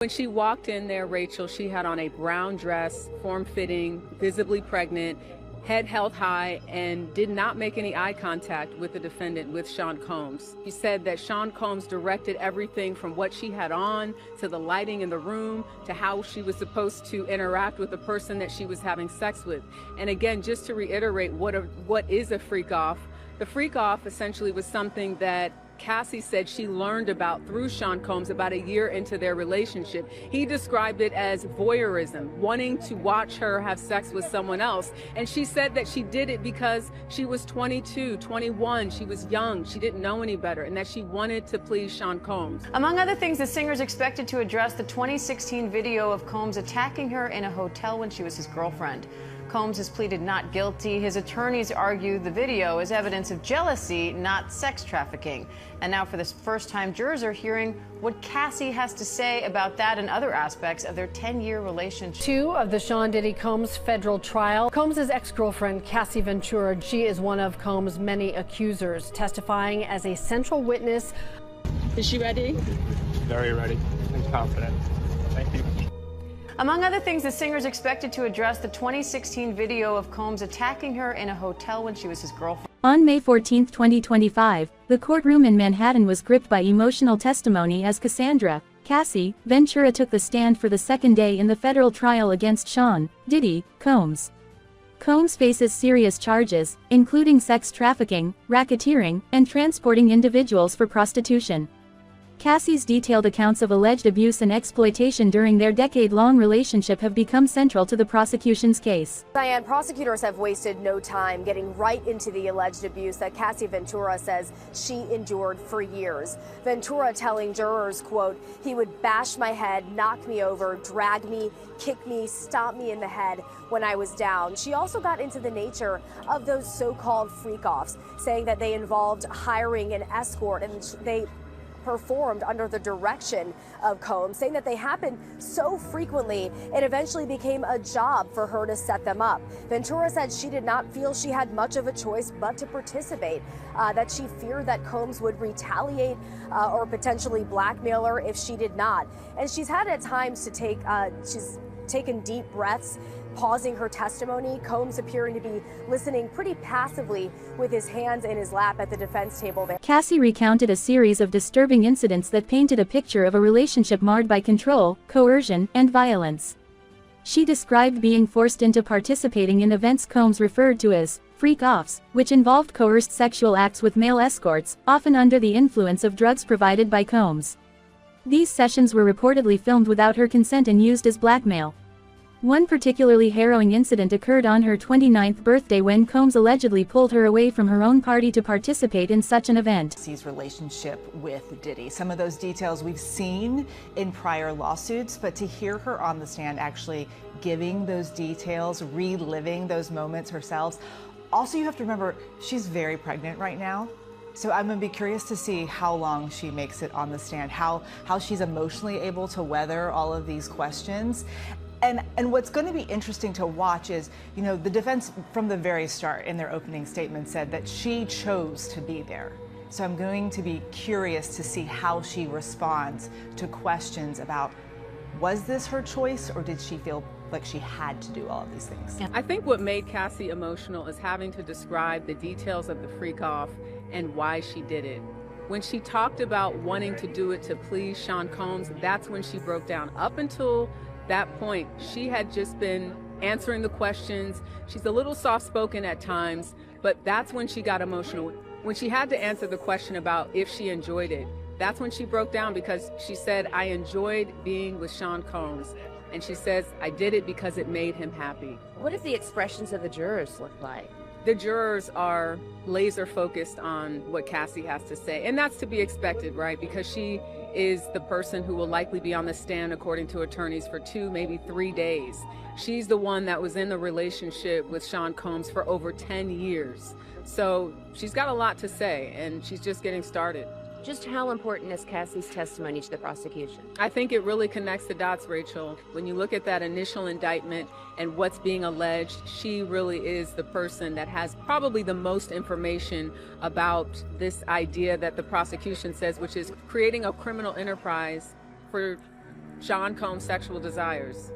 When she walked in there, Rachel, she had on a brown dress, form-fitting, visibly pregnant, head held high, and did not make any eye contact with the defendant, with Sean Combs. She said that Sean Combs directed everything from what she had on, to the lighting in the room, to how she was supposed to interact with the person that she was having sex with. And again, just to reiterate what is a freak-off, the freak-off essentially was something that Cassie said she learned about through Sean Combs about a year into their relationship. He described it as voyeurism, wanting to watch her have sex with someone else. And she said that she did it because she was 22, 21, she was young, she didn't know any better, and that she wanted to please Sean Combs. Among other things, the singer's expected to address the 2016 video of Combs attacking her in a hotel when she was his girlfriend. Combs has pleaded not guilty. His attorneys argue the video is evidence of jealousy, not sex trafficking. And now for the first time, jurors are hearing what Cassie has to say about that and other aspects of their 10-year relationship. Two of the Sean Diddy Combs federal trial. Combs' ex-girlfriend, Cassie Ventura, she is one of Combs' many accusers, testifying as a central witness. Is she ready? Very ready and confident. Thank you. Among other things, the singer is expected to address the 2016 video of Combs attacking her in a hotel when she was his girlfriend. On May 14, 2025, the courtroom in Manhattan was gripped by emotional testimony as Cassie Ventura took the stand for the second day in the federal trial against Sean Diddy Combs. Combs faces serious charges, including sex trafficking, racketeering, and transporting individuals for prostitution. Cassie's detailed accounts of alleged abuse and exploitation during their decade-long relationship have become central to the prosecution's case. Diane, prosecutors have wasted no time getting right into the alleged abuse that Cassie Ventura says she endured for years. Ventura telling jurors, quote, "He would bash my head, knock me over, drag me, kick me, stomp me in the head when I was down." She also got into the nature of those so-called freak-offs, saying that they involved hiring an escort and they performed under the direction of Combs, saying that they happened so frequently it eventually became a job for her to set them up. Ventura said she did not feel she had much of a choice but to participate, that she feared that Combs would retaliate or potentially blackmail her if she did not. And she's had at times to take, she's taken deep breaths, pausing her testimony, Combs appearing to be listening pretty passively with his hands in his lap at the defense table there. Cassie recounted a series of disturbing incidents that painted a picture of a relationship marred by control, coercion, and violence. She described being forced into participating in events Combs referred to as freak-offs, which involved coerced sexual acts with male escorts, often under the influence of drugs provided by Combs. These sessions were reportedly filmed without her consent and used as blackmail. One particularly harrowing incident occurred on her 29th birthday when Combs allegedly pulled her away from her own party to participate in such an event. Cassie's relationship with Diddy. Some of those details we've seen in prior lawsuits, but to hear her on the stand actually giving those details, reliving those moments herself. Also, you have to remember, she's very pregnant right now. So I'm gonna be curious to see how long she makes it on the stand, how she's emotionally able to weather all of these questions. And what's going to be interesting to watch is, you know, the defense from the very start in their opening statement said that she chose to be there. So I'm going to be curious to see how she responds to questions about, was this her choice or did she feel like she had to do all of these things? I think what made Cassie emotional is having to describe the details of the freak-off and why she did it. When she talked about wanting to do it to please Sean Combs, that's when she broke down. Up until that point, she had just been answering the questions. She's a little soft-spoken at times, but that's when she got emotional. When she had to answer the question about if she enjoyed it, that's when she broke down, because she said, "I enjoyed being with Sean Combs." And she says, "I did it because it made him happy." What did the expressions of the jurors look like? The jurors are laser focused on what Cassie has to say. And that's to be expected, right? Because she is the person who will likely be on the stand, according to attorneys, for 2, maybe 3 days. She's the one that was in the relationship with Sean Combs for over 10 years. So she's got a lot to say, and she's just getting started. Just how important is Cassie's testimony to the prosecution? I think it really connects the dots, Rachel. When you look at that initial indictment and what's being alleged, she really is the person that has probably the most information about this idea that the prosecution says, which is creating a criminal enterprise for Sean Combs' sexual desires.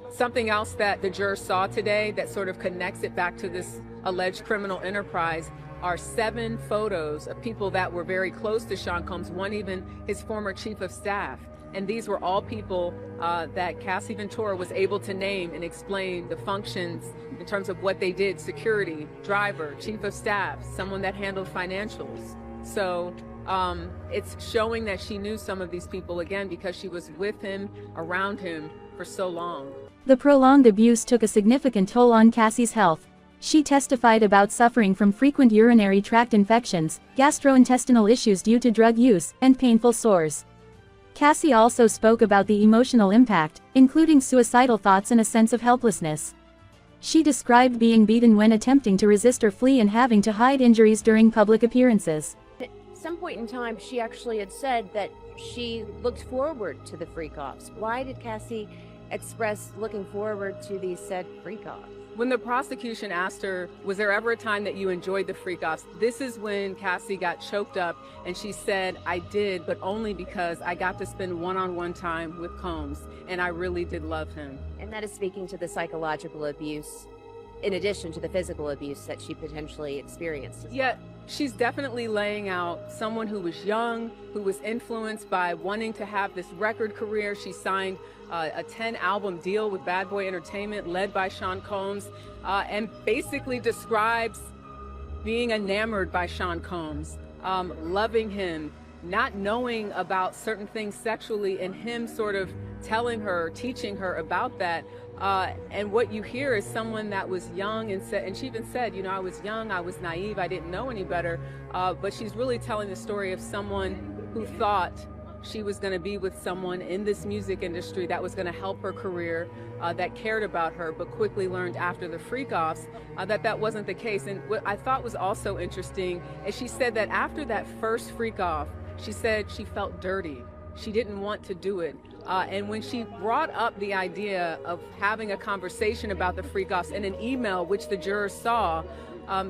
Something else that the jurors saw today that sort of connects it back to this alleged criminal enterprise are 7 photos of people that were very close to Sean Combs, one even his former chief of staff. And these were all people that Cassie Ventura was able to name and explain the functions in terms of what they did: security, driver, chief of staff, someone that handled financials. So it's showing that she knew some of these people, again, because she was with him, around him for so long. The prolonged abuse took a significant toll on Cassie's health. She testified about suffering from frequent urinary tract infections, gastrointestinal issues due to drug use, and painful sores. Cassie also spoke about the emotional impact, including suicidal thoughts and a sense of helplessness. She described being beaten when attempting to resist or flee and having to hide injuries during public appearances. At some point in time, she actually had said that she looked forward to the freak-offs. Why did Cassie express looking forward to these said freak-offs? When the prosecution asked her, was there ever a time that you enjoyed the freak-offs? This is when Cassie got choked up and she said, I did, but only because I got to spend one-on-one time with Combs, and I really did love him. And that is speaking to the psychological abuse, in addition to the physical abuse that she potentially experienced. Yeah, she's definitely laying out someone who was young, who was influenced by wanting to have this record career. She signed a 10-album deal with Bad Boy Entertainment, led by Sean Combs, and basically describes being enamored by Sean Combs, loving him, not knowing about certain things sexually, and him sort of telling her, teaching her about that. And what you hear is someone that was young and she even said, you know, I was young, I was naive, I didn't know any better. But she's really telling the story of someone who thought she was going to be with someone in this music industry that was going to help her career, that cared about her, but quickly learned after the freak-offs that wasn't the case. And what I thought was also interesting is she said that after that first freak-off, she said she felt dirty. She didn't want to do it. And when she brought up the idea of having a conversation about the freak-offs in an email, which the jurors saw,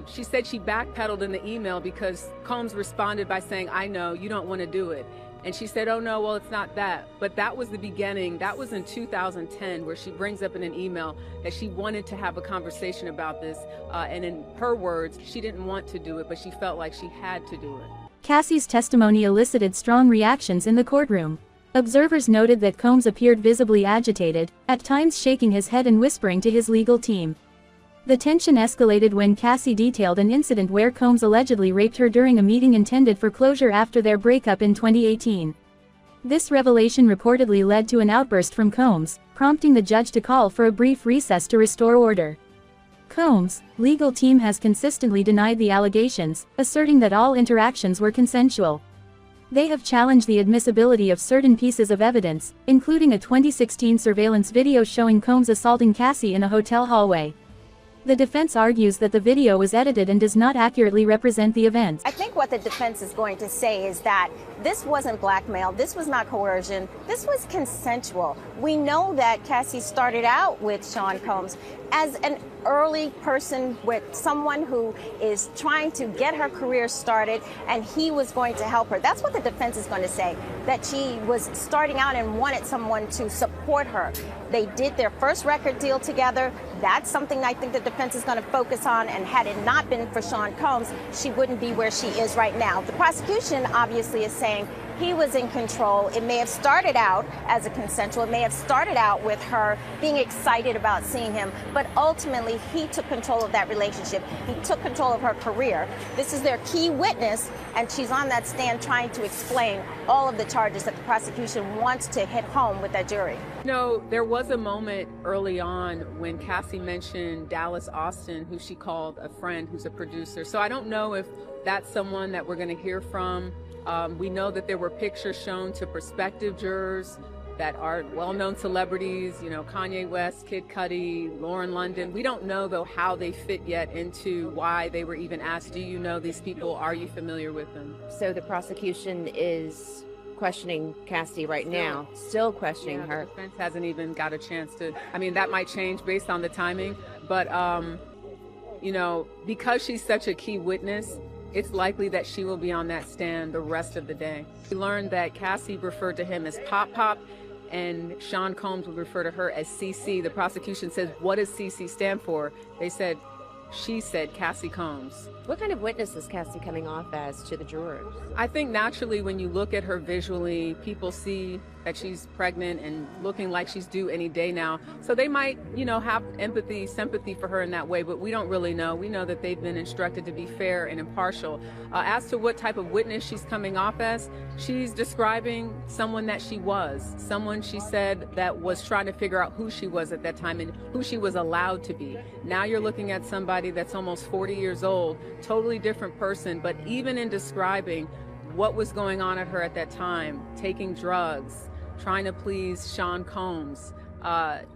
she said she backpedaled in the email because Combs responded by saying, I know, you don't want to do it. And she said, oh no, well, it's not that. But that was the beginning. That was in 2010, where she brings up in an email that she wanted to have a conversation about this. And in her words, she didn't want to do it, but she felt like she had to do it. Cassie's testimony elicited strong reactions in the courtroom. Observers noted that Combs appeared visibly agitated, at times shaking his head and whispering to his legal team. The tension escalated when Cassie detailed an incident where Combs allegedly raped her during a meeting intended for closure after their breakup in 2018. This revelation reportedly led to an outburst from Combs, prompting the judge to call for a brief recess to restore order. Combs' legal team has consistently denied the allegations, asserting that all interactions were consensual. They have challenged the admissibility of certain pieces of evidence, including a 2016 surveillance video showing Combs assaulting Cassie in a hotel hallway. The defense argues that the video was edited and does not accurately represent the events. I think what the defense is going to say is that this wasn't blackmail, this was not coercion, this was consensual. We know that Cassie started out with Sean Combs as an early person, with someone who is trying to get her career started, and he was going to help her. That's what the defense is going to say, that she was starting out and wanted someone to support her. They did their first record deal together. That's something I think the defense is going to focus on, and had it not been for Sean Combs, she wouldn't be where she is right now. The prosecution obviously is saying he was in control. It may have started out as a consensual. It may have started out with her being excited about seeing him, but ultimately he took control of that relationship. He took control of her career. This is their key witness, and she's on that stand trying to explain all of the charges that the prosecution wants to hit home with that jury. No, there was a moment early on when Cassie mentioned Dallas Austin, who she called a friend who's a producer. So I don't know if that's someone that we're going to hear from. We know that there were pictures shown to prospective jurors that are well-known celebrities, you know, Kanye West, Kid Cudi, Lauren London. We don't know, though, how they fit yet into why they were even asked, do you know these people? Are you familiar with them? So the prosecution is questioning Cassie right now, still questioning her. The defense hasn't even got a chance to, I mean, that might change based on the timing, but, you know, because she's such a key witness, it's likely that she will be on that stand the rest of the day. We learned that Cassie referred to him as Pop Pop, and Sean Combs would refer to her as CC. The prosecution says, what does CC stand for? She said Cassie Combs. What kind of witness is Cassie coming off as to the jurors? I think naturally when you look at her visually, people see that she's pregnant and looking like she's due any day now. So they might, have empathy, sympathy for her in that way, but we don't really know. We know that they've been instructed to be fair and impartial. As to what type of witness she's coming off as, she's describing someone that she was, someone she said that was trying to figure out who she was at that time and who she was allowed to be. Now you're looking at somebody that's almost 40 years old, totally different person, but even in describing what was going on at her at that time, taking drugs, trying to please Sean Combs,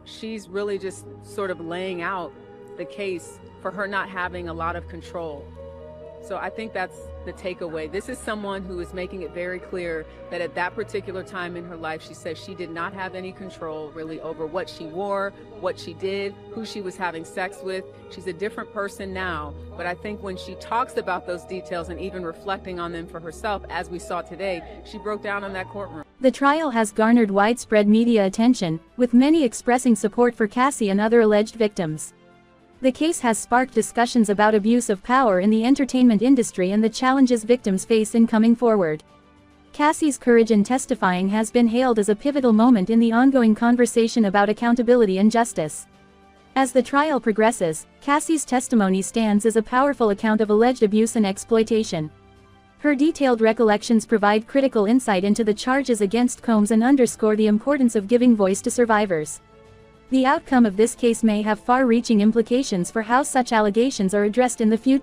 she's really just sort of laying out the case for her not having a lot of control. So I think that's the takeaway. This is someone who is making it very clear that at that particular time in her life, she says she did not have any control really over what she wore, what she did, who she was having sex with. She's a different person now, but I think when she talks about those details and even reflecting on them for herself, as we saw today, she broke down in that courtroom. The trial has garnered widespread media attention, with many expressing support for Cassie and other alleged victims. The case has sparked discussions about abuse of power in the entertainment industry and the challenges victims face in coming forward. Cassie's courage in testifying has been hailed as a pivotal moment in the ongoing conversation about accountability and justice. As the trial progresses, Cassie's testimony stands as a powerful account of alleged abuse and exploitation. Her detailed recollections provide critical insight into the charges against Combs and underscore the importance of giving voice to survivors. The outcome of this case may have far-reaching implications for how such allegations are addressed in the future.